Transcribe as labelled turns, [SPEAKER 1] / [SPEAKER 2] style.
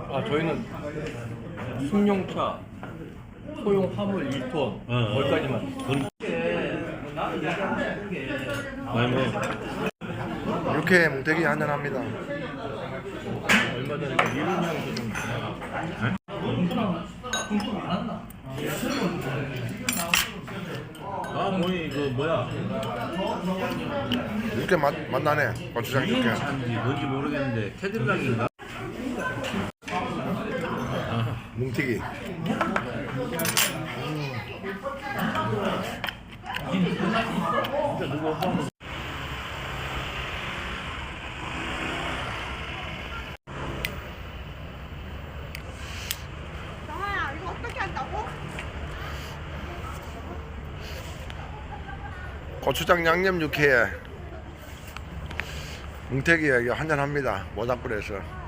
[SPEAKER 1] 아, 저희는 승용차 소형 화물 1톤 거기까지만.
[SPEAKER 2] 아니 뭐
[SPEAKER 3] 이렇게 뭉태기 한잔합니다.
[SPEAKER 1] 얼마 전에 이룬 형도 좀
[SPEAKER 2] 아 뭐니 그 뭐야
[SPEAKER 3] 이렇게 맛나네. 고추장 이렇게.
[SPEAKER 2] 차인지 뭔지 모르겠는데 캐딜락인가?
[SPEAKER 3] 뭉태기.
[SPEAKER 2] 진짜 누구 하면
[SPEAKER 4] 나야 이거 어떻게 한다고?
[SPEAKER 3] 고추장 양념 육회에 뭉태기에 한잔합니다. 모닥불에서.